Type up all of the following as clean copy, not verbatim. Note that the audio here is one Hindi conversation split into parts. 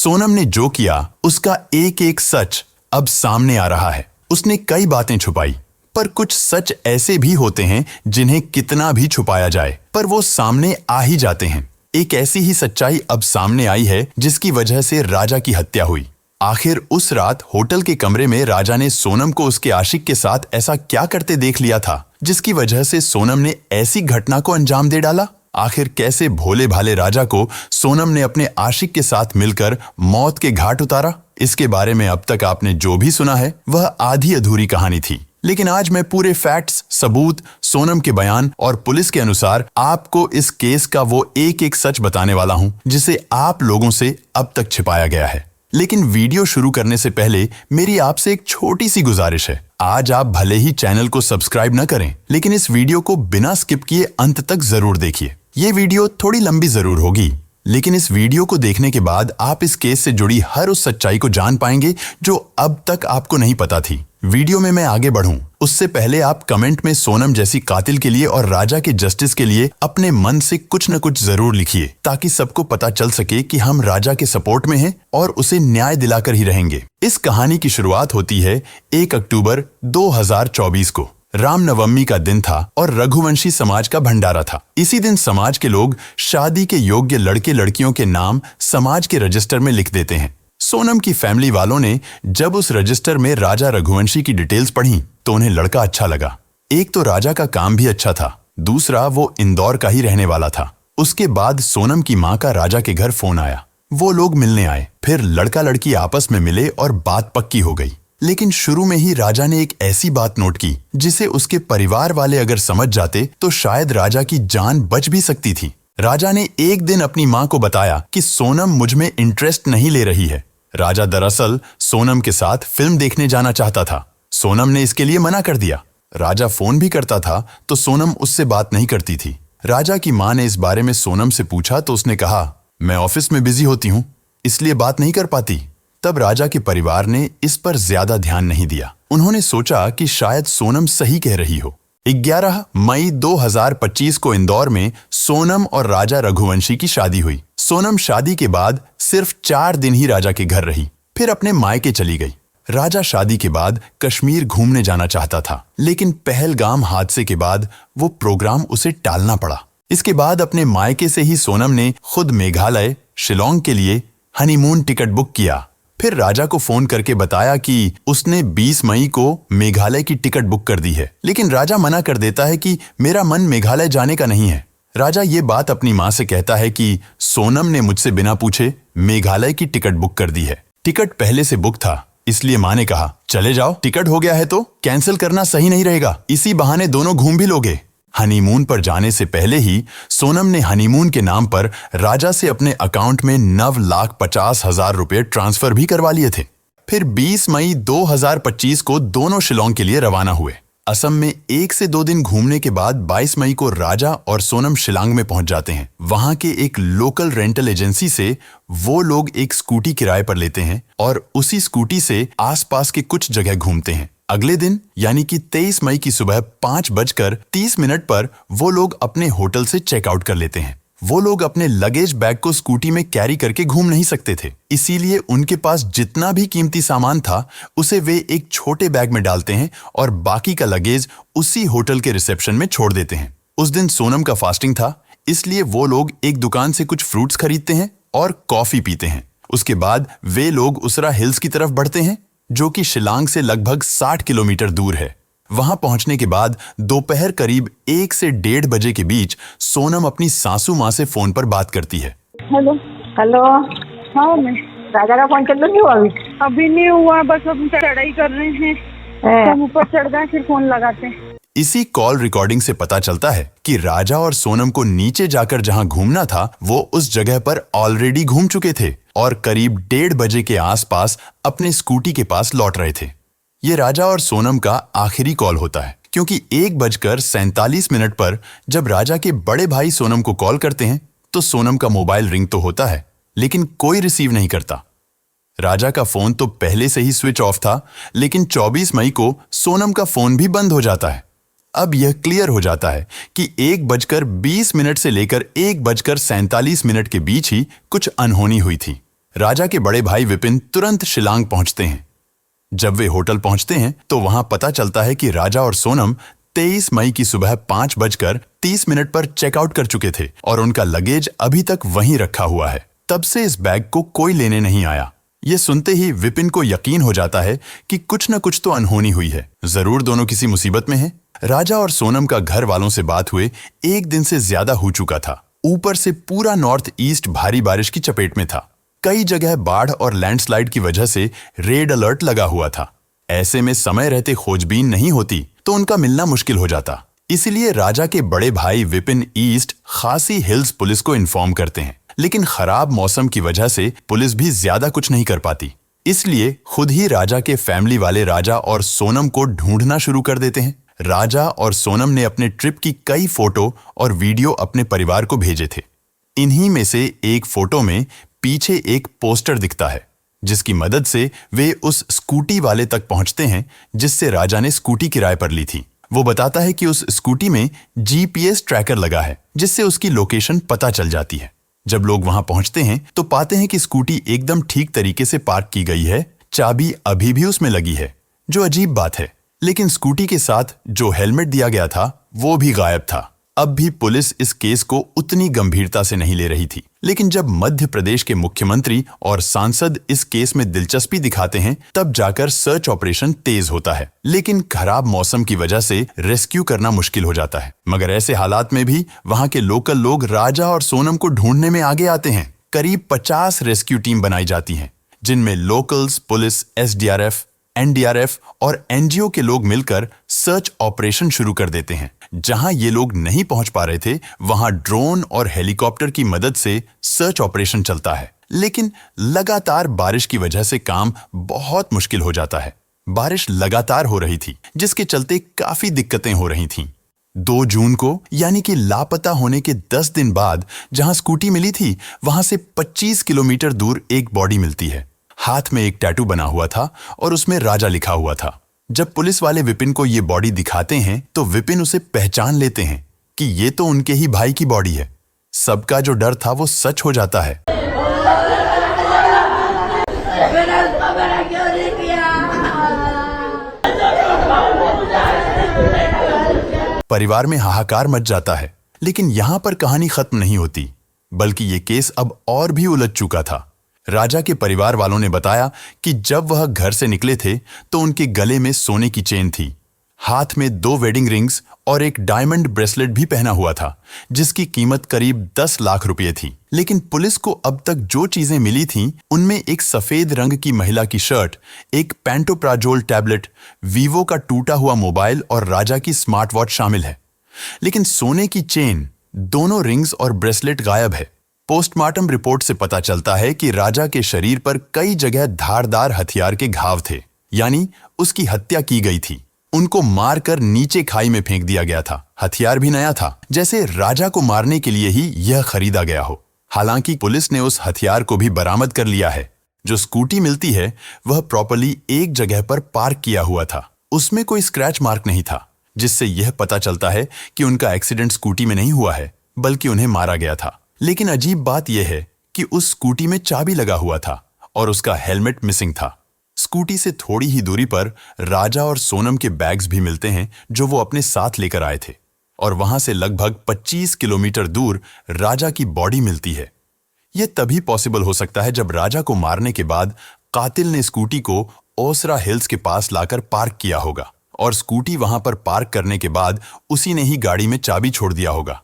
सोनम ने जो किया उसका एक एक सच अब सामने आ रहा है। उसने कई बातें छुपाई, पर कुछ सच ऐसे भी होते हैं जिन्हें कितना भी छुपाया जाए पर वो सामने आ ही जाते हैं। एक ऐसी ही सच्चाई अब सामने आई है जिसकी वजह से राजा की हत्या हुई। आखिर उस रात होटल के कमरे में राजा ने सोनम को उसके आशिक के साथ ऐसा क्या करते देख लिया था जिसकी वजह से सोनम ने ऐसी घटना को अंजाम दे डाला। आखिर कैसे भोले भाले राजा को सोनम ने अपने आशिक के साथ मिलकर मौत के घाट उतारा, इसके बारे में अब तक आपने जो भी सुना है वह आधी अधूरी कहानी थी। लेकिन आज मैं पूरे फैक्ट्स, सबूत, सोनम के बयान और पुलिस के अनुसार आपको इस केस का वो एक एक सच बताने वाला हूं जिसे आप लोगों से अब तक छिपाया गया है। लेकिन वीडियो शुरू करने से पहले मेरी आपसे एक छोटी सी गुजारिश है। आज आप भले ही चैनल को सब्सक्राइब न करें, लेकिन इस वीडियो को बिना स्किप किए अंत तक जरूर देखिए। ये वीडियो थोड़ी लंबी जरूर होगी, लेकिन इस वीडियो को देखने के बाद आप इस केस से जुड़ी हर उस सच्चाई को जान पाएंगे जो अब तक आपको नहीं पता थी। वीडियो में मैं आगे बढ़ूं उससे पहले आप कमेंट में सोनम जैसी कातिल के लिए और राजा के जस्टिस के लिए अपने मन से कुछ न कुछ जरूर लिखिए, ताकि सबको पता चल सके कि हम राजा के सपोर्ट में हैं और उसे न्याय दिलाकर ही रहेंगे। इस कहानी की शुरुआत होती है 1 अक्टूबर 2024 को। रामनवमी का दिन था और रघुवंशी समाज का भंडारा था। इसी दिन समाज के लोग शादी के योग्य लड़के लड़कियों के नाम समाज के रजिस्टर में लिख देते हैं। सोनम की फैमिली वालों ने जब उस रजिस्टर में राजा रघुवंशी की डिटेल्स पढ़ी तो उन्हें लड़का अच्छा लगा। एक तो राजा का काम भी अच्छा था, दूसरा वो इंदौर का ही रहने वाला था। उसके बाद सोनम की माँ का राजा के घर फोन आया। वो लोग मिलने आए, फिर लड़का लड़की आपस में मिले और बात पक्की हो गई। लेकिन शुरू में ही राजा ने एक ऐसी बात नोट की जिसे उसके परिवार वाले अगर समझ जाते तो शायद राजा की जान बच भी सकती थी। राजा ने एक दिन अपनी माँ को बताया कि सोनम मुझ में इंटरेस्ट नहीं ले रही है। राजा दरअसल सोनम के साथ फिल्म देखने जाना चाहता था। सोनम ने इसके लिए मना कर दिया। राजा फोन भी करता था तो सोनम उससे बात नहीं करती थी। राजा की माँ ने इस बारे में सोनम से पूछा तो उसने कहा, मैं ऑफिस में बिजी होती हूँ इसलिए बात नहीं कर पाती। तब राजा के परिवार ने इस पर ज्यादा ध्यान नहीं दिया। उन्होंने सोचा कि शायद सोनम सही कह रही हो। 11 मई 2025 को इंदौर में सोनम और राजा रघुवंशी की शादी हुई। सोनम शादी के बाद सिर्फ 4 दिन ही राजा के घर रही, फिर अपने मायके चली गई। राजा शादी के बाद कश्मीर घूमने जाना चाहता था, लेकिन पहलगाम हादसे के बाद वो प्रोग्राम उसे टालना पड़ा। इसके बाद अपने मायके से ही सोनम ने खुद मेघालय, शिलोंग के लिए हनीमून टिकट बुक किया। फिर राजा को फोन करके बताया कि उसने 20 मई को मेघालय की टिकट बुक कर दी है, लेकिन राजा मना कर देता है कि मेरा मन मेघालय जाने का नहीं है। राजा ये बात अपनी माँ से कहता है कि सोनम ने मुझसे बिना पूछे मेघालय की टिकट बुक कर दी है। टिकट पहले से बुक था, इसलिए माँ ने कहा चले जाओ, टिकट हो गया है तो कैंसिल करना सही नहीं रहेगा, इसी बहाने दोनों घूम भी लोगे। हनीमून पर जाने से पहले ही सोनम ने हनीमून के नाम पर राजा से अपने अकाउंट में 9,50,000 रुपए ट्रांसफर भी करवा लिए थे। फिर 20 मई 2025 को दोनों शिलोंग के लिए रवाना हुए। असम में 1 से 2 दिन घूमने के बाद 22 मई को राजा और सोनम शिलांग में पहुंच जाते हैं। वहां के एक लोकल रेंटल एजेंसी से वो लोग एक स्कूटी किराए पर लेते हैं और उसी स्कूटी से आसपास के कुछ जगह घूमते हैं। अगले दिन यानी कि 23 मई की सुबह 5:30 पर वो लोग अपने होटल से चेकआउट कर लेते हैं। वो लोग अपने लगेज बैग को स्कूटी में कैरी करके घूम नहीं सकते थे, इसीलिए उनके पास जितना भी कीमती सामान था उसे वे एक छोटे बैग में डालते हैं और बाकी का लगेज उसी होटल के रिसेप्शन में छोड़ देते हैं। उस दिन सोनम का फास्टिंग था, इसलिए वो लोग एक दुकान से कुछ फ्रूट्स खरीदते हैं और कॉफी पीते हैं। उसके बाद वे लोग उसरा हिल्स की तरफ बढ़ते हैं, जो कि शिलांग से लगभग 60 किलोमीटर दूर है। वहां पहुंचने के बाद दोपहर करीब 1 से 1:30 बजे के बीच सोनम अपनी सासू माँ से फोन पर बात करती है। Hello hello. हाँ मैं राजा का फोन चल नहीं हुआ अभी नहीं हुआ, बस हम चढ़ाई कर रहे हैं, हम ऊपर चढ़ गए फिर फोन लगाते हैं। इसी कॉल रिकॉर्डिंग से पता चलता है कि राजा और सोनम को नीचे जाकर जहां घूमना था वो उस जगह पर ऑलरेडी घूम चुके थे और करीब 1:30 बजे के आसपास अपने स्कूटी के पास लौट रहे थे। ये राजा और सोनम का आखिरी कॉल होता है, क्योंकि 1:47 पर जब राजा के बड़े भाई सोनम को कॉल करते हैं तो सोनम का मोबाइल रिंग तो होता है, लेकिन कोई रिसीव नहीं करता। राजा का फोन तो पहले से ही स्विच ऑफ था, लेकिन 24 मई को सोनम का फोन भी बंद हो जाता है। अब यह क्लियर हो जाता है कि 1:20 से लेकर 1:47 के बीच ही कुछ अनहोनी हुई थी। राजा के बड़े भाई विपिन तुरंत शिलांग पहुंचते हैं। जब वे होटल पहुंचते हैं तो वहां पता चलता है कि राजा और सोनम 23 मई की सुबह 5:30 पर चेकआउट कर चुके थे और उनका लगेज अभी तक वहीं रखा हुआ है। तब से इस बैग को कोई लेने नहीं आया। ये सुनते ही विपिन को यकीन हो जाता है कि कुछ न कुछ तो अनहोनी हुई है, जरूर दोनों किसी मुसीबत में हैं। राजा और सोनम का घर वालों से बात हुए 1 दिन से ज्यादा हो चुका था। ऊपर से पूरा नॉर्थ ईस्ट भारी बारिश की चपेट में था। कई जगह बाढ़ और लैंडस्लाइड की वजह से रेड अलर्ट लगा हुआ था। ऐसे में समय रहते खोजबीन नहीं होती तो उनका मिलना मुश्किल हो जाता। इसलिए राजा के बड़े भाई विपिन ईस्ट खासी हिल्स पुलिस को इन्फॉर्म करते हैं, लेकिन खराब मौसम की वजह से पुलिस भी ज्यादा कुछ नहीं कर पाती। इसलिए खुद ही राजा के फैमिली वाले राजा और सोनम को ढूंढना शुरू कर देते हैं। राजा और सोनम ने अपने ट्रिप की कई फोटो और वीडियो अपने परिवार को भेजे थे। इन्हीं में से एक फोटो में पीछे एक पोस्टर दिखता है, जिसकी मदद से वे उस स्कूटी वाले तक पहुंचते हैं जिससे राजा ने स्कूटी किराए पर ली थी। वो बताता है कि उस स्कूटी में GPS ट्रैकर लगा है, जिससे उसकी लोकेशन पता चल जाती है। जब लोग वहां पहुंचते हैं तो पाते हैं कि स्कूटी एकदम ठीक तरीके से पार्क की गई है, चाबी अभी भी उसमें लगी है, जो अजीब बात है। लेकिन स्कूटी के साथ जो हेलमेट दिया गया था वो भी गायब था। अब भी पुलिस इस केस को उतनी गंभीरता से नहीं ले रही थी। लेकिन जब मध्य प्रदेश के मुख्यमंत्री और सांसद इस केस में दिलचस्पी दिखाते हैं, तब जाकर सर्च ऑपरेशन तेज होता है। लेकिन खराब मौसम की वजह से रेस्क्यू करना मुश्किल हो जाता है। मगर ऐसे हालात में भी वहां के लोकल लोग राजा और सोनम को ढूंढने में आगे आते हैं। करीब 50 रेस्क्यू टीम बनाई जाती हैं, जिनमें लोकल्स, पुलिस, SDRF, NDRF और NGO के लोग मिलकर सर्च ऑपरेशन शुरू कर देते हैं। जहां ये लोग नहीं पहुंच पा रहे थे, वहां ड्रोन और हेलीकॉप्टर की मदद से सर्च ऑपरेशन चलता है। लेकिन लगातार बारिश की वजह से काम बहुत मुश्किल हो जाता है। बारिश लगातार हो रही थी, जिसके चलते काफी दिक्कतें हो रही थीं। 2 जून को, यानी कि लापता होने के 10 दिन बाद, जहां स्कूटी मिली थी वहां से 25 किलोमीटर दूर एक बॉडी मिलती है। हाथ में एक टैटू बना हुआ था और उसमें राजा लिखा हुआ था। जब पुलिस वाले विपिन को ये बॉडी दिखाते हैं तो विपिन उसे पहचान लेते हैं कि ये तो उनके ही भाई की बॉडी है। सबका जो डर था वो सच हो जाता है। परिवार में हाहाकार मच जाता है। लेकिन यहां पर कहानी खत्म नहीं होती, बल्कि ये केस अब और भी उलझ चुका था। राजा के परिवार वालों ने बताया कि जब वह घर से निकले थे तो उनके गले में सोने की चेन थी, हाथ में 2 वेडिंग रिंग्स और एक डायमंड ब्रेसलेट भी पहना हुआ था, जिसकी कीमत करीब 10 लाख रुपए थी। लेकिन पुलिस को अब तक जो चीजें मिली थीं, उनमें एक सफेद रंग की महिला की शर्ट, एक पेंटोप्राजोल टैबलेट, वीवो का टूटा हुआ मोबाइल और राजा की स्मार्ट वॉच शामिल है। लेकिन सोने की चेन, दोनों रिंग्स और ब्रेसलेट गायब है। पोस्टमार्टम रिपोर्ट से पता चलता है कि राजा के शरीर पर कई जगह धारदार हथियार के घाव थे, यानी उसकी हत्या की गई थी। उनको मारकर नीचे खाई में फेंक दिया गया था। हथियार भी नया था, जैसे राजा को मारने के लिए ही यह खरीदा गया हो। हालांकि पुलिस ने उस हथियार को भी बरामद कर लिया है। जो स्कूटी मिलती है वह प्रॉपर्ली एक जगह पर पार्क किया हुआ था। उसमें कोई स्क्रैच मार्क नहीं था, जिससे यह पता चलता है कि उनका एक्सीडेंट स्कूटी में नहीं हुआ है, बल्कि उन्हें मारा गया था। लेकिन अजीब बात यह है कि उस स्कूटी में चाबी लगा हुआ था और उसका हेलमेट मिसिंग था। स्कूटी से थोड़ी ही दूरी पर राजा और सोनम के बैग्स भी मिलते हैं, जो वो अपने साथ लेकर आए थे। और वहां से लगभग 25 किलोमीटर दूर राजा की बॉडी मिलती है। यह तभी पॉसिबल हो सकता है जब राजा को मारने के बाद कातिल ने स्कूटी को ओसरा हिल्स के पास लाकर पार्क किया होगा और स्कूटी वहां पर पार्क करने के बाद उसी ने ही गाड़ी में चाबी छोड़ दिया होगा।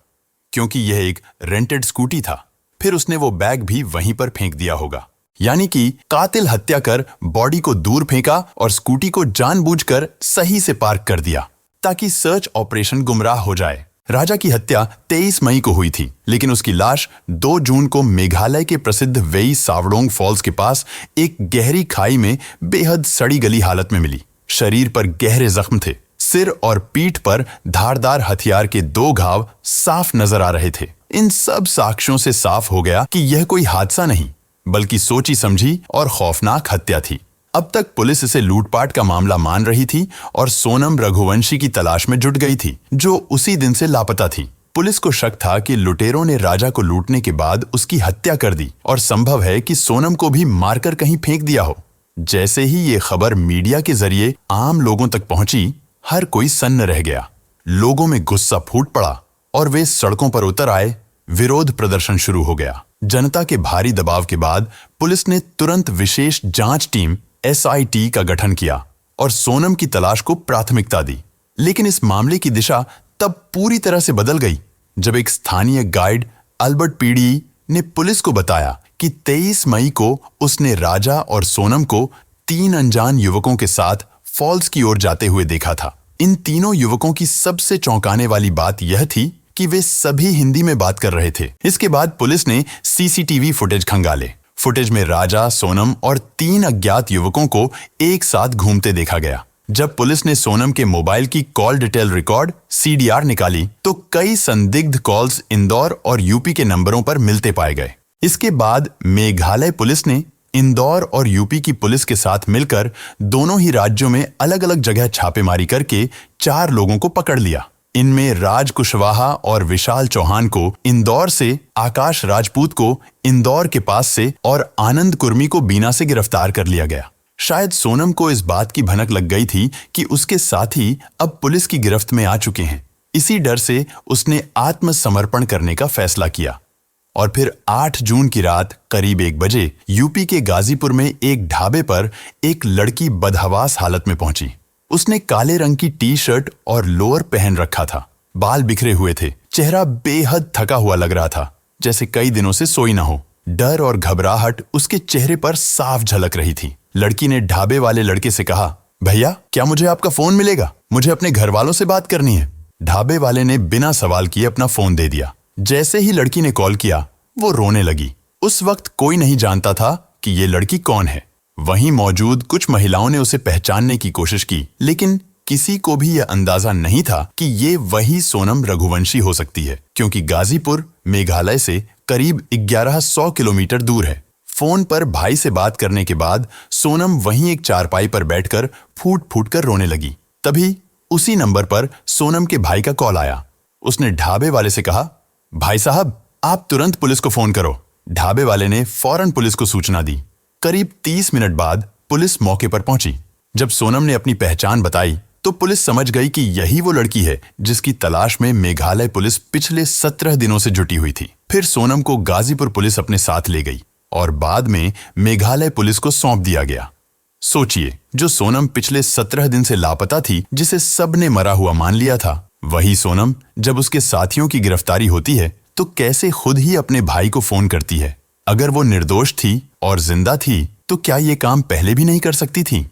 क्योंकि यह एक रेंटेड स्कूटी था, फिर उसने वो बैग भी वहीं पर फेंक दिया होगा। यानी कि कातिल हत्या कर बॉडी को दूर फेंका और स्कूटी को जानबूझकर सही से पार्क कर दिया, ताकि सर्च ऑपरेशन गुमराह हो जाए। राजा की हत्या 23 मई को हुई थी, लेकिन उसकी लाश 2 जून को मेघालय के प्रसिद्ध वेई सावडोंग फॉल्स के पास एक गहरी खाई में बेहद सड़ी गली हालत में मिली। शरीर पर गहरे जख्म थे। सिर और पीठ पर धारदार हथियार के 2 घाव साफ नजर आ रहे थे। इन सब साक्ष्यों से साफ हो गया कि यह कोई हादसा नहीं, बल्कि सोची समझी और खौफनाक हत्या थी। अब तक पुलिस इसे लूटपाट का मामला मान रही थी और सोनम रघुवंशी की तलाश में जुट गई थी, जो उसी दिन से लापता थी। पुलिस को शक था कि लुटेरों ने राजा को लूटने के बाद उसकी हत्या कर दी और संभव है कि सोनम को भी मारकर कहीं फेंक दिया हो। जैसे ही ये खबर मीडिया के जरिए आम लोगों तक पहुंची, हर कोई सन्न रह गया। लोगों में गुस्सा फूट पड़ा और वे सड़कों पर उतर आए। विरोध प्रदर्शन शुरू हो गया। जनता के भारी दबाव के बाद पुलिस ने तुरंत विशेष जांच टीम SIT का गठन किया और सोनम की तलाश को प्राथमिकता दी। लेकिन इस मामले की दिशा तब पूरी तरह से बदल गई जब एक स्थानीय गाइड अल्बर्ट पीडी ने पुलिस को बताया कि 23 मई को उसने राजा और सोनम को 3 अनजान युवकों के साथ फॉल्स की ओर जाते हुए देखा था। इन तीनों युवकों की सबसे चौंकाने वाली बात यह थी कि वे सभी हिंदी में बात कर रहे थे। इसके बाद पुलिस ने CCTV फुटेज खंगाले। फुटेज में राजा, सोनम और 3 अज्ञात युवकों को एक साथ घूमते देखा गया। जब पुलिस ने सोनम के मोबाइल की कॉल डिटेल रिकॉर्ड CDR निकाली तो कई संदिग्ध कॉल्स इंदौर और यूपी के नंबरों पर मिलते पाए गए। इसके बाद मेघालय पुलिस ने इंदौर और यूपी की पुलिस के साथ मिलकर दोनों ही राज्यों में अलग अलग जगह छापेमारी करके 4 लोगों को पकड़ लिया। इनमें राज कुशवाहा और विशाल चौहान को इंदौर से, आकाश राजपूत को इंदौर के पास से और आनंद कुर्मी को बीना से गिरफ्तार कर लिया गया। शायद सोनम को इस बात की भनक लग गई थी कि उसके साथी अब पुलिस की गिरफ्त में आ चुके हैं। इसी डर से उसने आत्मसमर्पण करने का फैसला किया और फिर 8 जून की रात करीब 1 बजे यूपी के गाजीपुर में एक ढाबे पर एक लड़की बदहवास हालत में पहुंची। उसने काले रंग की टी-शर्ट और लोअर पहन रखा था। बाल बिखरे हुए थे। चेहरा बेहद थका हुआ लग रहा था, जैसे कई दिनों से सोई ना हो। डर और घबराहट उसके चेहरे पर साफ झलक रही थी। लड़की ने ढाबे वाले लड़के से कहा, भैया क्या मुझे आपका फोन मिलेगा? मुझे अपने घर वालों से बात करनी है। ढाबे वाले ने बिना सवाल किए अपना फोन दे दिया। जैसे ही लड़की ने कॉल किया, वो रोने लगी। उस वक्त कोई नहीं जानता था कि ये लड़की कौन है। वहीं मौजूद कुछ महिलाओं ने उसे पहचानने की कोशिश की, लेकिन किसी को भी यह अंदाजा नहीं था कि ये वही सोनम रघुवंशी हो सकती है, क्योंकि गाजीपुर मेघालय से करीब 1100 किलोमीटर दूर है। फोन पर भाई से बात करने के बाद सोनम वहीं एक चारपाई पर बैठकर फूट फूट कर रोने लगी। तभी उसी नंबर पर सोनम के भाई का कॉल आया। उसने ढाबे वाले से कहा, भाई साहब आप तुरंत पुलिस को फोन करो। ढाबे वाले ने फौरन पुलिस को सूचना दी। करीब 30 मिनट बाद पुलिस मौके पर पहुंची। जब सोनम ने अपनी पहचान बताई तो पुलिस समझ गई कि यही वो लड़की है जिसकी तलाश में मेघालय पुलिस पिछले 17 दिनों से जुटी हुई थी। फिर सोनम को गाजीपुर पुलिस अपने साथ ले गई और बाद में मेघालय पुलिस को सौंप दिया गया। सोचिए, जो सोनम पिछले 17 दिन से लापता थी, जिसे सबने मरा हुआ मान लिया था, वही सोनम जब उसके साथियों की गिरफ्तारी होती है तो कैसे खुद ही अपने भाई को फोन करती है। अगर वो निर्दोष थी और जिंदा थी तो क्या ये काम पहले भी नहीं कर सकती थी?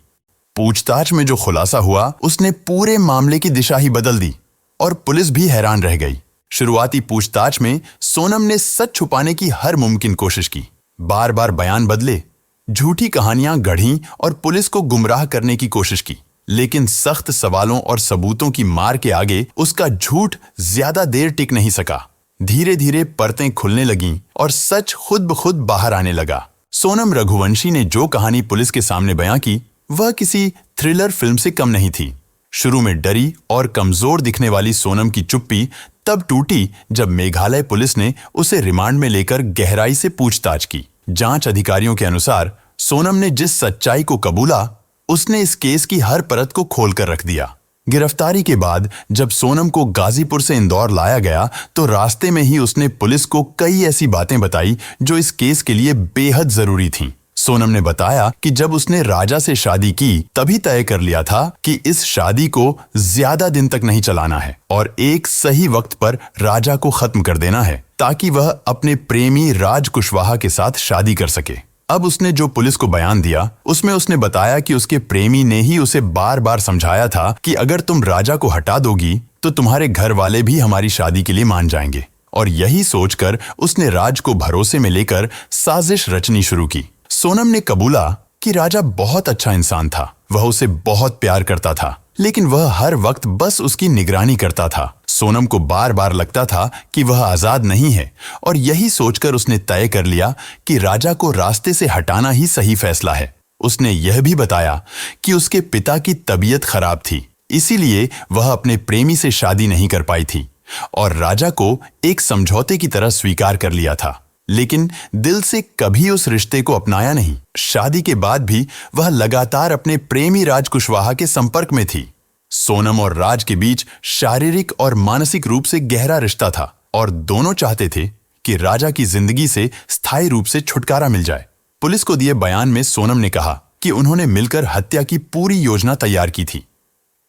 पूछताछ में जो खुलासा हुआ उसने पूरे मामले की दिशा ही बदल दी और पुलिस भी हैरान रह गई। शुरुआती पूछताछ में सोनम ने सच छुपाने की हर मुमकिन कोशिश की। बार बार बयान बदले, झूठी कहानियां गढ़ी और पुलिस को गुमराह करने की कोशिश की, लेकिन सख्त सवालों और सबूतों की मार के आगे उसका झूठ ज्यादा देर टिक नहीं सका। धीरे धीरे परतें खुलने लगीं और सच खुद ब खुद बाहर आने लगा। सोनम रघुवंशी ने जो कहानी पुलिस के सामने बयां की, वह किसी थ्रिलर फिल्म से कम नहीं थी। शुरू में डरी और कमजोर दिखने वाली सोनम की चुप्पी तब टूटी जब मेघालय पुलिस ने उसे रिमांड में लेकर गहराई से पूछताछ की। जांच अधिकारियों के अनुसार सोनम ने जिस सच्चाई को कबूला, उसने इस केस की हर परत को खोलकर रख दिया। गिरफ्तारी के बाद जब सोनम को गाजीपुर से इंदौर लाया गया तो रास्ते में ही उसने पुलिस को कई ऐसी बातें बताई जो इस केस के लिए बेहद जरूरी थीं। सोनम ने बताया कि जब उसने राजा से शादी की तभी तय कर लिया था कि इस शादी को ज्यादा दिन तक नहीं चलाना है और एक सही वक्त पर राजा को खत्म कर देना है ताकि वह अपने प्रेमी राज कुशवाहा के साथ शादी कर सके। अब उसने जो पुलिस को बयान दिया उसमें उसने बताया कि उसके प्रेमी ने ही उसे बार बार समझाया था कि अगर तुम राजा को हटा दोगी तो तुम्हारे घर वाले भी हमारी शादी के लिए मान जाएंगे। और यही सोचकर उसने राज को भरोसे में लेकर साजिश रचनी शुरू की। सोनम ने कबूला कि राजा बहुत अच्छा इंसान था। वह उसे बहुत प्यार करता था, लेकिन वह हर वक्त बस उसकी निगरानी करता था। सोनम को बार बार लगता था कि वह आजाद नहीं है और यही सोचकर उसने तय कर लिया कि राजा को रास्ते से हटाना ही सही फैसला है। उसने यह भी बताया कि उसके पिता की तबीयत खराब थी, इसीलिए वह अपने प्रेमी से शादी नहीं कर पाई थी। और राजा को एक समझौते की तरह स्वीकार कर लिया था, लेकिन दिल से कभी उस रिश्ते को अपनाया नहीं। शादी के बाद भी वह लगातार अपने प्रेमी राज कुशवाहा के संपर्क में थी। सोनम और राज के बीच शारीरिक और मानसिक रूप से गहरा रिश्ता था और दोनों चाहते थे कि राजा की जिंदगी से स्थायी रूप से छुटकारा मिल जाए। पुलिस को दिए बयान में सोनम ने कहा कि उन्होंने मिलकर हत्या की पूरी योजना तैयार की थी।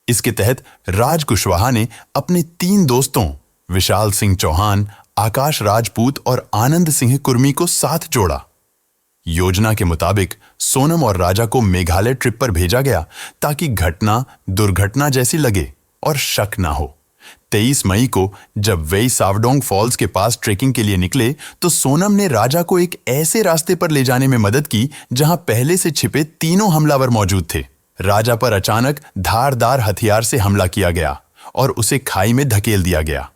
इसके तहत राज कुशवाहा ने अपने 3 दोस्तों विशाल सिंह चौहान, आकाश राजपूत और आनंद सिंह कुर्मी को साथ जोड़ा। योजना के मुताबिक सोनम और राजा को मेघालय ट्रिप पर भेजा गया ताकि घटना दुर्घटना जैसी लगे और शक ना हो। 23 मई को जब वे सावडोंग फॉल्स के पास ट्रेकिंग के लिए निकले तो सोनम ने राजा को एक ऐसे रास्ते पर ले जाने में मदद की जहां पहले से छिपे तीनों हमलावर मौजूद थे। राजा पर अचानक धारदार हथियार से हमला किया गया और उसे खाई में धकेल दिया गया।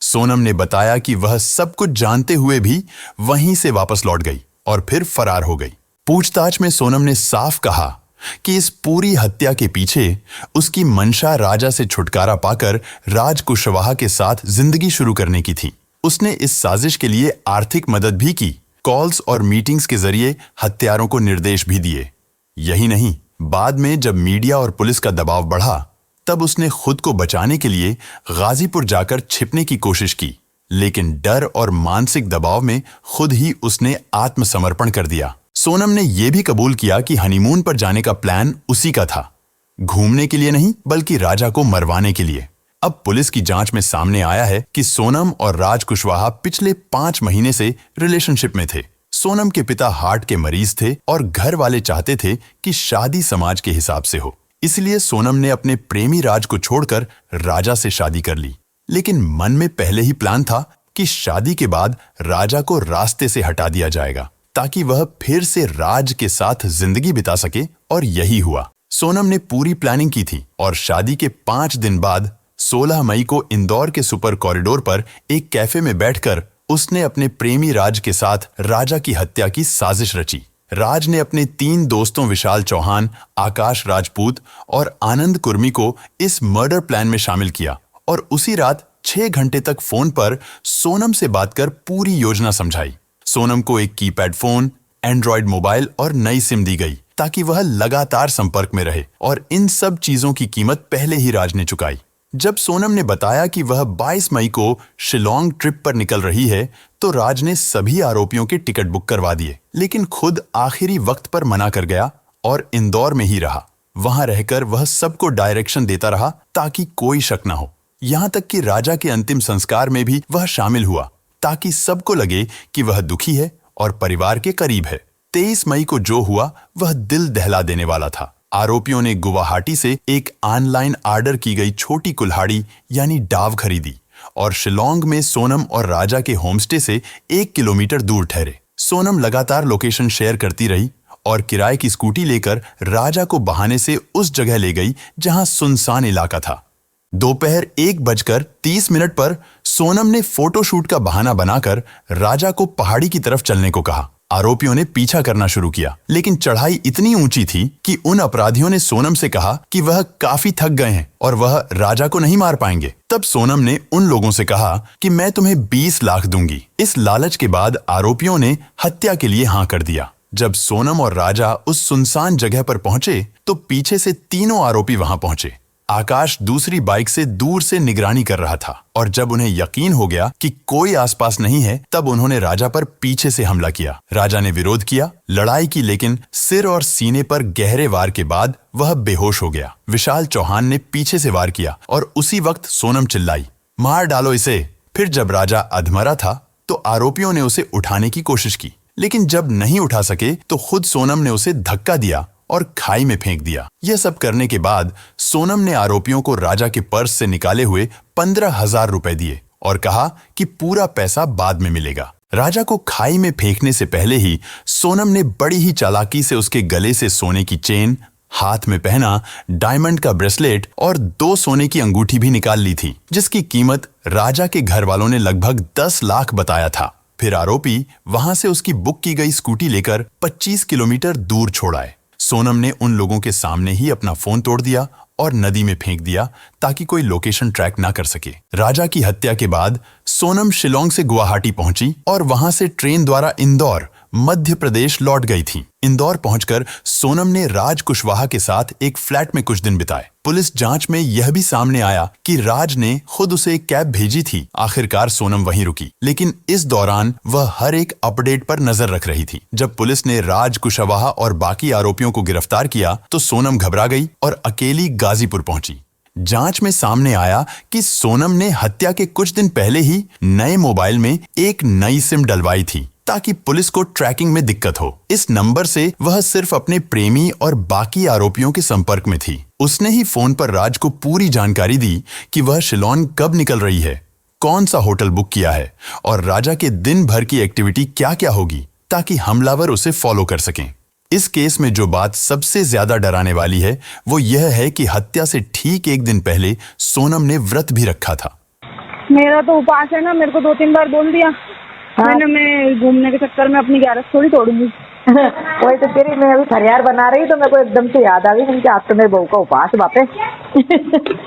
सोनम ने बताया कि वह सब कुछ जानते हुए भी वहीं से वापस लौट गई और फिर फरार हो गई। पूछताछ में सोनम ने साफ कहा कि इस पूरी हत्या के पीछे उसकी मंशा राजा से छुटकारा पाकर राज कुशवाहा के साथ जिंदगी शुरू करने की थी। उसने इस साजिश के लिए आर्थिक मदद भी की, कॉल्स और मीटिंग्स के जरिए हत्यारों को निर्देश भी दिए। यही नहीं, बाद में जब मीडिया और पुलिस का दबाव बढ़ा तब उसने खुद को बचाने के लिए गाजीपुर जाकर छिपने की कोशिश की, लेकिन डर और मानसिक दबाव में खुद ही उसने आत्मसमर्पण कर दिया। सोनम ने यह भी कबूल किया कि हनीमून पर जाने का प्लान उसी का था, घूमने के लिए नहीं बल्कि राजा को मरवाने के लिए। अब पुलिस की जांच में सामने आया है कि सोनम और राज कुशवाहा पिछले 5 महीने से रिलेशनशिप में थे। सोनम के पिता हार्ट के मरीज थे और घर वाले चाहते थे कि शादी समाज के हिसाब से हो, इसलिए सोनम ने अपने प्रेमी राज को छोड़कर राजा से शादी कर ली। लेकिन मन में पहले ही प्लान था कि शादी के बाद राजा को रास्ते से हटा दिया जाएगा ताकि वह फिर से राज के साथ जिंदगी बिता सके, और यही हुआ। सोनम ने पूरी प्लानिंग की थी और शादी के 5 दिन बाद 16 मई को इंदौर के सुपर कॉरिडोर पर एक कैफे में बैठकर उसने अपने प्रेमी राज के साथ राजा की हत्या की साजिश रची। राज ने अपने 3 दोस्तों विशाल चौहान, आकाश राजपूत और आनंद कुर्मी को इस मर्डर प्लान में शामिल किया और उसी रात 6 घंटे तक फोन पर सोनम से बात कर पूरी योजना समझाई। सोनम को एक कीपैड फोन, एंड्रॉयड मोबाइल और नई सिम दी गई ताकि वह लगातार संपर्क में रहे, और इन सब चीजों की कीमत पहले ही राज ने चुकाई। जब सोनम ने बताया कि वह 22 मई को शिलोंग ट्रिप पर निकल रही है तो राज ने सभी आरोपियों के टिकट बुक करवा दिए, लेकिन खुद आखिरी वक्त पर मना कर गया और इंदौर में ही रहा। वहां रहकर वह सबको डायरेक्शन देता रहा ताकि कोई शक न हो। यहां तक कि राजा के अंतिम संस्कार में भी वह शामिल हुआ ताकि सबको लगे कि वह दुखी है और परिवार के करीब है। 23 मई को जो हुआ वह दिल दहला देने वाला था। आरोपियों ने गुवाहाटी से एक ऑनलाइन ऑर्डर की गई छोटी कुल्हाड़ी यानी डाव खरीदी और शिलोंग में सोनम और राजा के होमस्टे से 1 किलोमीटर दूर ठहरे। सोनम लगातार लोकेशन शेयर करती रही और किराए की स्कूटी लेकर राजा को बहाने से उस जगह ले गई जहां सुनसान इलाका था। दोपहर 1:30 पर सोनम ने फोटोशूट का बहाना बनाकर राजा को पहाड़ी की तरफ चलने को कहा। आरोपियों ने पीछा करना शुरू किया, लेकिन चढ़ाई इतनी ऊंची थी कि उन अपराधियों ने सोनम से कहा कि वह काफी थक गए हैं और वह राजा को नहीं मार पाएंगे। तब सोनम ने उन लोगों से कहा कि मैं तुम्हें 20 लाख दूंगी। इस लालच के बाद आरोपियों ने हत्या के लिए हाँ कर दिया। जब सोनम और राजा उस सुनसान जगह पर पहुंचे तो पीछे से तीनों आरोपी वहां पहुंचे। आकाश दूसरी बाइक से दूर से निगरानी कर रहा था और जब उन्हें यकीन हो गया कि कोई आसपास नहीं है तब उन्होंने राजा पर पीछे से हमला किया। राजा ने विरोध किया, लड़ाई की, लेकिन सिर और सीने पर गहरे वार के बाद वह बेहोश हो गया। विशाल चौहान ने पीछे से वार किया और उसी वक्त सोनम चिल्लाई, मार डालो इसे। फिर जब राजा अधमरा था तो आरोपियों ने उसे उठाने की कोशिश की, लेकिन जब नहीं उठा सके तो खुद सोनम ने उसे धक्का दिया और खाई में फेंक दिया। यह सब करने के बाद सोनम ने आरोपियों को राजा के पर्स से निकाले हुए 15,000 रुपए दिए और कहा कि पूरा पैसा बाद में मिलेगा। राजा को खाई में फेंकने से पहले ही सोनम ने बड़ी ही चालाकी से उसके गले से सोने की चेन, हाथ में पहना डायमंड का ब्रेसलेट और 2 सोने की अंगूठी भी निकाल ली थी, जिसकी कीमत राजा के घर वालों ने लगभग 10 लाख बताया था। फिर आरोपी वहां से उसकी बुक की गई स्कूटी लेकर 25 किलोमीटर दूर छोड़ आए। सोनम ने उन लोगों के सामने ही अपना फोन तोड़ दिया और नदी में फेंक दिया ताकि कोई लोकेशन ट्रैक ना कर सके। राजा की हत्या के बाद सोनम शिलोंग से गुवाहाटी पहुंची और वहां से ट्रेन द्वारा इंदौर मध्य प्रदेश लौट गई थी। इंदौर पहुंचकर सोनम ने राज कुशवाहा के साथ एक फ्लैट में कुछ दिन बिताए। पुलिस जांच में यह भी सामने आया कि राज ने खुद उसे एक कैब भेजी थी। आखिरकार सोनम वहीं रुकी, लेकिन इस दौरान वह हर एक अपडेट पर नजर रख रही थी। जब पुलिस ने राज कुशवाहा और बाकी आरोपियों को गिरफ्तार किया तो सोनम घबरा गई और अकेली गाजीपुर पहुंची। जांच में सामने आया कि सोनम ने हत्या के कुछ दिन पहले ही नए मोबाइल में एक नई सिम डलवाई थी ताकि पुलिस को ट्रैकिंग में दिक्कत हो। इस नंबर से वह सिर्फ अपने प्रेमी और बाकी आरोपियों के संपर्क में थी। उसने ही फोन पर राज को पूरी जानकारी दी कि वह शिलोंग कब निकल रही है, कौन सा होटल बुक किया है और राजा के दिन भर की एक्टिविटी क्या क्या होगी, ताकि हमलावर उसे फॉलो कर सकें। इस केस में जो बात सबसे ज्यादा डराने वाली है वो यह है कि हत्या से ठीक एक दिन पहले सोनम ने व्रत भी रखा था। मेरा तो उपास है ना, मेरे को 2-3 बार बोल दिया। मैंने मैं घूमने के चक्कर में अपनी 11 थोड़ी तोड़ूंगी। वही तो तेरी मैं अभी फरियाद बना रही तो मेरे को एकदम से याद आ गई कि आज तो मेरे बहू का उपास बापे।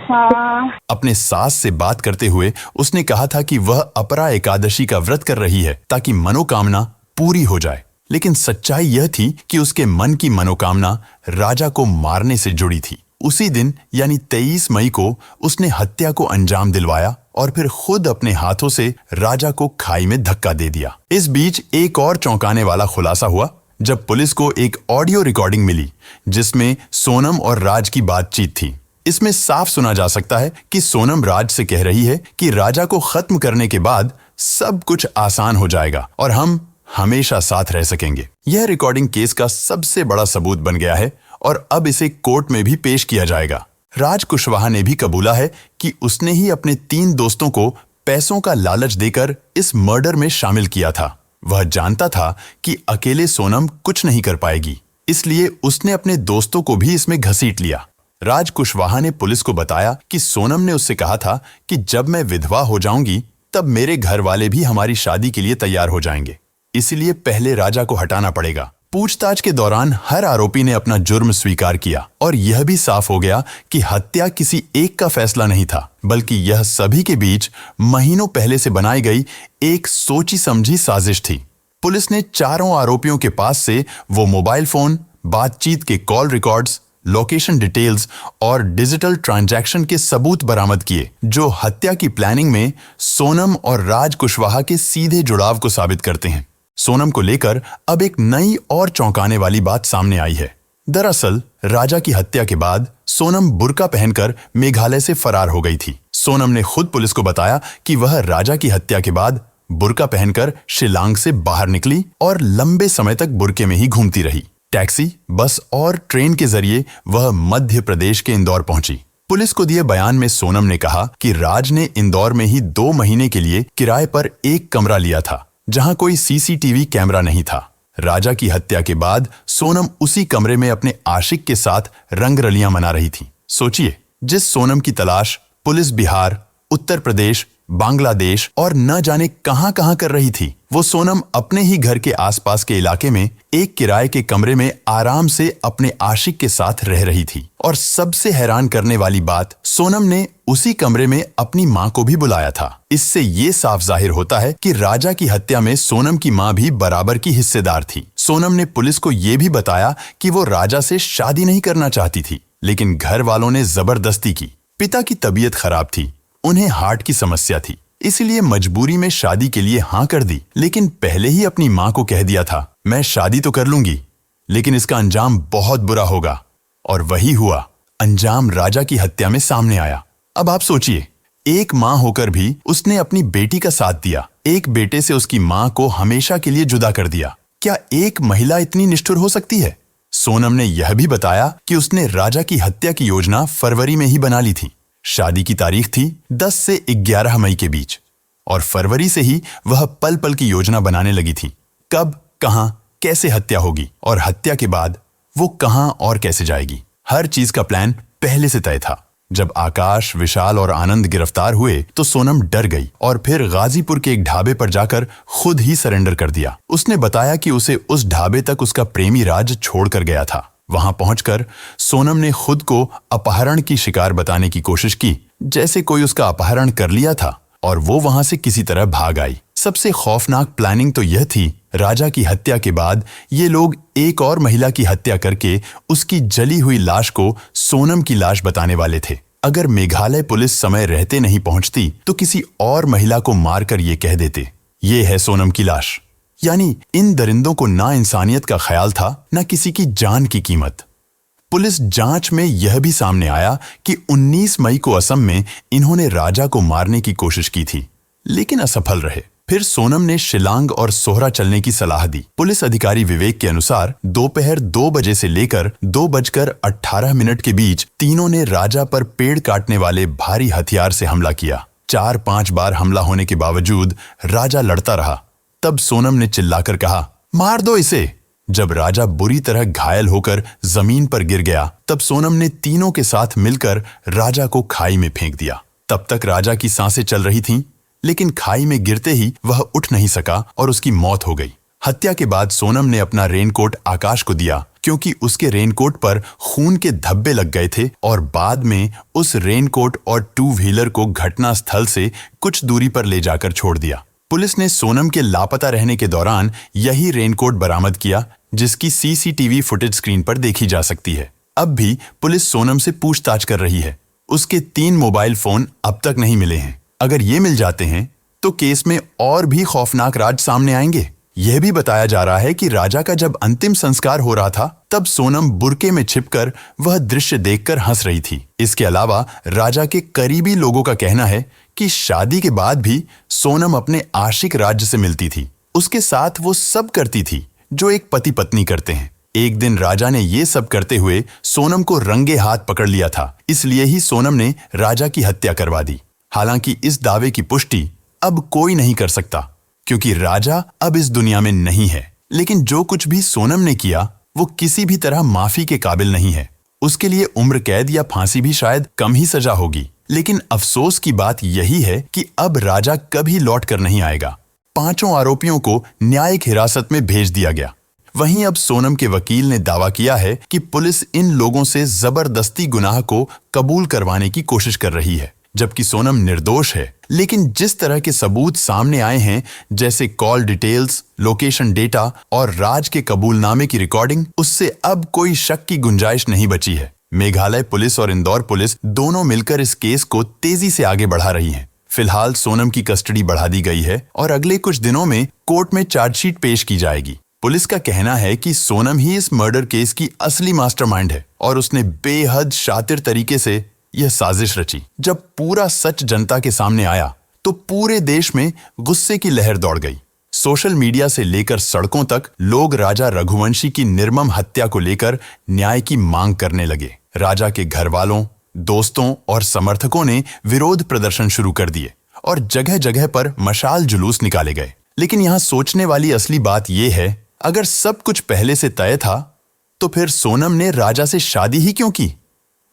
हाँ। अपने सास से बात करते हुए उसने कहा था कि वह अपरा एकादशी का व्रत कर रही है ताकि मनोकामना पूरी हो जाए, लेकिन सच्चाई यह थी कि उसके मन की मनोकामना राजा को मारने से जुड़ी थी। उसी दिन यानी 23 मई को उसने हत्या को अंजाम दिलवाया और फिर खुद अपने हाथों से राजा को खाई में धक्का दे दिया। इस बीच एक और चौंकाने वाला खुलासा हुआ जब पुलिस को एक ऑडियो रिकॉर्डिंग मिली जिसमें सोनम और राज की बातचीत थी। इसमें साफ सुना जा सकता है कि सोनम राज से कह रही है कि राजा को खत्म करने के बाद सब कुछ आसान हो जाएगा और हम हमेशा साथ रह सकेंगे। यह रिकॉर्डिंग केस का सबसे बड़ा सबूत बन गया है और अब इसे कोर्ट में भी पेश किया जाएगा। राज कुशवाहा ने भी कबूला है कि उसने ही अपने 3 दोस्तों को पैसों का लालच देकर इस मर्डर में शामिल किया था। वह जानता था कि अकेले सोनम कुछ नहीं कर पाएगी, इसलिए उसने अपने दोस्तों को भी इसमें घसीट लिया। राज कुशवाहा ने पुलिस को बताया कि सोनम ने उससे कहा था कि जब मैं विधवा हो जाऊंगी तब मेरे घर वाले भी हमारी शादी के लिए तैयार हो जाएंगे, इसलिए पहले राजा को हटाना पड़ेगा। पूछताछ के दौरान हर आरोपी ने अपना जुर्म स्वीकार किया और यह भी साफ हो गया कि हत्या किसी एक का फैसला नहीं था, बल्कि यह सभी के बीच महीनों पहले से बनाई गई एक सोची समझी साजिश थी। पुलिस ने चारों आरोपियों के पास से वो मोबाइल फोन, बातचीत के कॉल रिकॉर्ड्स, लोकेशन डिटेल्स और डिजिटल ट्रांजैक्शन के सबूत बरामद किए जो हत्या की प्लानिंग में सोनम और राज कुशवाहा के सीधे जुड़ाव को साबित करते हैं। सोनम को लेकर अब एक नई और चौंकाने वाली बात सामने आई है। दरअसल राजा की हत्या के बाद सोनम बुर्का पहनकर मेघालय से फरार हो गई थी। सोनम ने खुद पुलिस को बताया कि वह राजा की हत्या के बाद बुर्का पहनकर शिलांग से बाहर निकली और लंबे समय तक बुर्के में ही घूमती रही। टैक्सी, बस और ट्रेन के जरिए वह मध्य प्रदेश के इंदौर पहुंची। पुलिस को दिए बयान में सोनम ने कहा कि राज ने इंदौर में ही 2 महीने के लिए किराए पर एक कमरा लिया था जहां कोई सीसीटीवी कैमरा नहीं था। राजा की हत्या के बाद सोनम उसी कमरे में अपने आशिक के साथ रंगरलियां मना रही थी। सोचिए, जिस सोनम की तलाश पुलिस बिहार, उत्तर प्रदेश, बांग्लादेश और न जाने कहां कर रही थी, वो सोनम अपने ही घर के आसपास के इलाके में एक किराए के कमरे में आराम से अपने आशिक के साथ रह रही थी। और सबसे हैरान करने वाली बात, सोनम ने उसी कमरे में अपनी मां को भी बुलाया था। इससे ये साफ जाहिर होता है कि राजा की हत्या में सोनम की मां भी बराबर की हिस्सेदार थी। सोनम ने पुलिस को ये भी बताया कि वो राजा से शादी नहीं करना चाहती थी, लेकिन घर वालों ने जबरदस्ती की। पिता की तबीयत खराब थी, उन्हें हार्ट की समस्या थी, इसलिए मजबूरी में शादी के लिए हाँ कर दी, लेकिन पहले ही अपनी मां को कह दिया था, मैं शादी तो कर लूंगी लेकिन इसका अंजाम बहुत बुरा होगा। और वही हुआ, अंजाम राजा की हत्या में सामने आया। अब आप सोचिए, एक मां होकर भी उसने अपनी बेटी का साथ दिया, एक बेटे से उसकी मां को हमेशा के लिए जुदा कर दिया। क्या एक महिला इतनी निष्ठुर हो सकती है? सोनम ने यह भी बताया कि उसने राजा की हत्या की योजना फरवरी में ही बना ली थी। शादी की तारीख थी 10 से 11 मई के बीच और फरवरी से ही वह पल पल की योजना बनाने लगी थी। कब, कहां, कैसे हत्या होगी और हत्या के बाद वो कहां और कैसे जाएगी, हर चीज का प्लान पहले से तय था। जब आकाश, विशाल और आनंद गिरफ्तार हुए तो सोनम डर गई और फिर गाजीपुर के एक ढाबे पर जाकर खुद ही सरेंडर कर दिया। उसने बताया कि उसे उस ढाबे तक उसका प्रेमी राज छोड़कर गया था। वहां पहुंचकर सोनम ने खुद को अपहरण की शिकार बताने की कोशिश की, जैसे कोई उसका अपहरण कर लिया था और वो वहां से किसी तरह भाग आई। सबसे खौफनाक प्लानिंग तो यह थी, राजा की हत्या के बाद ये लोग एक और महिला की हत्या करके उसकी जली हुई लाश को सोनम की लाश बताने वाले थे। अगर मेघालय पुलिस समय रहते नहीं पहुंचती तो किसी और महिला को मारकर ये कह देते, ये है सोनम की लाश। यानी इन दरिंदों को ना इंसानियत का ख्याल था, ना किसी की जान की कीमत। पुलिस जांच में यह भी सामने आया कि 19 मई को असम में इन्होंने राजा को मारने की कोशिश की थी, लेकिन असफल रहे। फिर सोनम ने शिलांग और सोहरा चलने की सलाह दी। पुलिस अधिकारी विवेक के अनुसार दोपहर 2 बजे से लेकर 2:18 के बीच तीनों ने राजा पर पेड़ काटने वाले भारी हथियार से हमला किया। 4-5 बार हमला होने के बावजूद राजा लड़ता रहा। तब सोनम ने चिल्लाकर कहा, मार दो इसे। जब राजा बुरी तरह घायल होकर जमीन पर गिर गया, तब सोनम ने तीनों के साथ मिलकर राजा को खाई में फेंक दिया। तब तक राजा की सांसें चल रही थीं, लेकिन खाई में गिरते ही वह उठ नहीं सका और उसकी मौत हो गई। हत्या के बाद सोनम ने अपना रेनकोट आकाश को दिया, क्योंकि उसके रेनकोट पर खून के धब्बे लग गए थे और बाद में उस रेनकोट और 2 व्हीलर को घटना स्थल से कुछ दूरी पर ले जाकर छोड़ दिया। पुलिस ने सोनम के लापता रहने के दौरान यही रेनकोट बरामद किया, जिसकी सीसीटीवी फुटेज स्क्रीन पर देखी जा सकती है। अब भी पुलिस सोनम से पूछताछ कर रही है। उसके 3 मोबाइल फोन अब तक नहीं मिले हैं। अगर ये मिल जाते हैं तो केस में और भी खौफनाक राज सामने आएंगे। यह भी बताया जा रहा है कि राजा का जब अंतिम संस्कार हो रहा था, तब सोनम बुर्के में छिपकर वह दृश्य देखकर हंस रही थी। इसके अलावा राजा के करीबी लोगों का कहना है कि शादी के बाद भी सोनम अपने आशिक राज से मिलती थी। उसके साथ वो सब करती थी जो एक पति पत्नी करते हैं। एक दिन राजा ने ये सब करते हुए सोनम को रंगे हाथ पकड़ लिया था, इसलिए ही सोनम ने राजा की हत्या करवा दी। हालांकि इस दावे की पुष्टि अब कोई नहीं कर सकता, क्योंकि राजा अब इस दुनिया में नहीं है। लेकिन जो कुछ भी सोनम ने किया वो किसी भी तरह माफी के काबिल नहीं है। उसके लिए उम्र कैद या फांसी भी शायद कम ही सजा होगी। लेकिन अफसोस की बात यही है कि अब राजा कभी लौट कर नहीं आएगा। 5 आरोपियों को न्यायिक हिरासत में भेज दिया गया। वहीं अब सोनम के वकील ने दावा किया है कि पुलिस इन लोगों से जबरदस्ती गुनाह को कबूल करवाने की कोशिश कर रही है, जबकि सोनम निर्दोष है। लेकिन जिस तरह के सबूत सामने आए हैं, जैसे कॉल डिटेल्स, लोकेशन डेटा और राज के कबूलनामे की रिकॉर्डिंग, उससे अब कोई शक की गुंजाइश नहीं बची है। मेघालय पुलिस और इंदौर पुलिस दोनों मिलकर इस केस को तेजी से आगे बढ़ा रही हैं। फिलहाल सोनम की कस्टडी बढ़ा दी गई है और अगले कुछ दिनों में कोर्ट में चार्जशीट पेश की जाएगी। पुलिस का कहना है कि सोनम ही इस मर्डर केस की असली मास्टरमाइंड है और उसने बेहद शातिर तरीके से यह साजिश रची। जब पूरा सच जनता के सामने आया तो पूरे देश में गुस्से की लहर दौड़ गई। सोशल मीडिया से लेकर सड़कों तक लोग राजा रघुवंशी की निर्मम हत्या को लेकर न्याय की मांग करने लगे। राजा के घर वालों, दोस्तों और समर्थकों ने विरोध प्रदर्शन शुरू कर दिए और जगह जगह पर मशाल जुलूस निकाले गए। लेकिन यहाँ सोचने वाली असली बात यह है, अगर सब कुछ पहले से तय था तो फिर सोनम ने राजा से शादी ही क्यों की?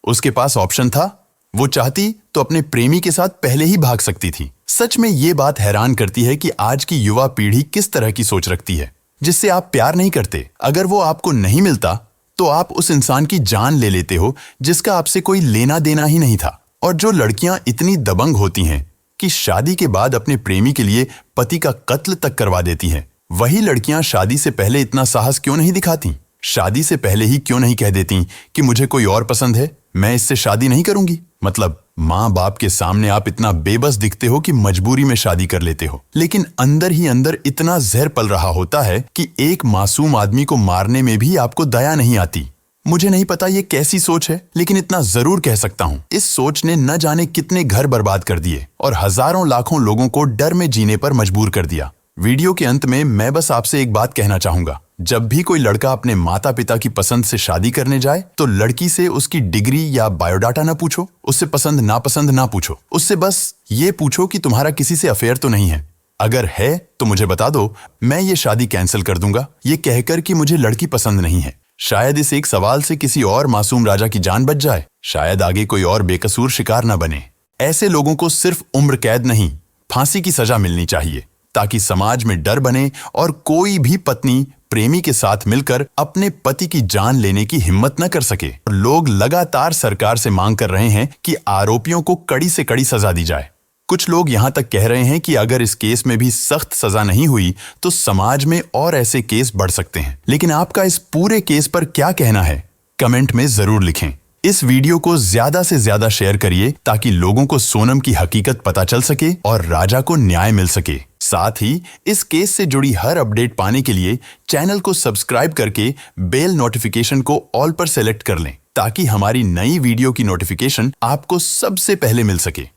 उसके पास ऑप्शन था। वो चाहती तो अपने प्रेमी के साथ पहले ही भाग सकती थी। सच में ये बात हैरान करती है कि आज की युवा पीढ़ी किस तरह की सोच रखती है। जिससे आप प्यार नहीं करते, अगर वो आपको नहीं मिलता तो आप उस इंसान की जान ले लेते हो जिसका आपसे कोई लेना देना ही नहीं था। और जो लड़कियां इतनी दबंग होती हैं कि शादी के बाद अपने प्रेमी के लिए पति का कत्ल तक करवा देती हैं, वही लड़कियां शादी से पहले इतना साहस क्यों नहीं दिखाती? शादी से पहले ही क्यों नहीं कह देती कि मुझे कोई और पसंद है, मैं इससे शादी नहीं करूंगी? मतलब माँ बाप के सामने आप इतना बेबस दिखते हो कि मजबूरी में शादी कर लेते हो, लेकिन अंदर ही अंदर इतना जहर पल रहा होता है कि एक मासूम आदमी को मारने में भी आपको दया नहीं आती। मुझे नहीं पता ये कैसी सोच है, लेकिन इतना जरूर कह सकता हूँ, इस सोच ने न जाने कितने घर बर्बाद कर दिए और हजारों लाखों लोगों को डर में जीने पर मजबूर कर दिया। वीडियो के अंत में मैं बस आपसे एक बात कहना चाहूंगा, जब भी कोई लड़का अपने माता पिता की पसंद से शादी करने जाए तो लड़की से उसकी डिग्री या बायोडाटा ना पूछो, उससे पसंद नापसंद ना पूछो। उससे बस ये पूछो कि तुम्हारा किसी से अफेयर तो नहीं है। अगर है तो मुझे बता दो, मैं ये शादी कैंसिल कर दूंगा, ये कहकर कि मुझे लड़की पसंद नहीं है। शायद इस एक सवाल से किसी और मासूम राजा की जान बच जाए, शायद आगे कोई और बेकसूर शिकार न बने। ऐसे लोगों को सिर्फ उम्र कैद नहीं, फांसी की सजा मिलनी चाहिए, ताकि समाज में डर बने और कोई भी पत्नी प्रेमी के साथ मिलकर अपने पति की जान लेने की हिम्मत न कर सके। लोग लगातार सरकार से मांग कर रहे हैं कि आरोपियों को कड़ी से कड़ी सजा दी जाए। कुछ लोग यहाँ तक कह रहे हैं कि अगर इस केस में भी सख्त सजा नहीं हुई तो समाज में और ऐसे केस बढ़ सकते हैं। लेकिन आपका इस पूरे केस पर क्या कहना है, कमेंट में जरूर लिखें। इस वीडियो को ज्यादा से ज्यादा शेयर करिए ताकि लोगों को सोनम की हकीकत पता चल सके और राजा को न्याय मिल सके। साथ ही इस केस से जुड़ी हर अपडेट पाने के लिए चैनल को सब्सक्राइब करके बेल नोटिफिकेशन को ऑल पर सेलेक्ट कर लें ताकि हमारी नई वीडियो की नोटिफिकेशन आपको सबसे पहले मिल सके।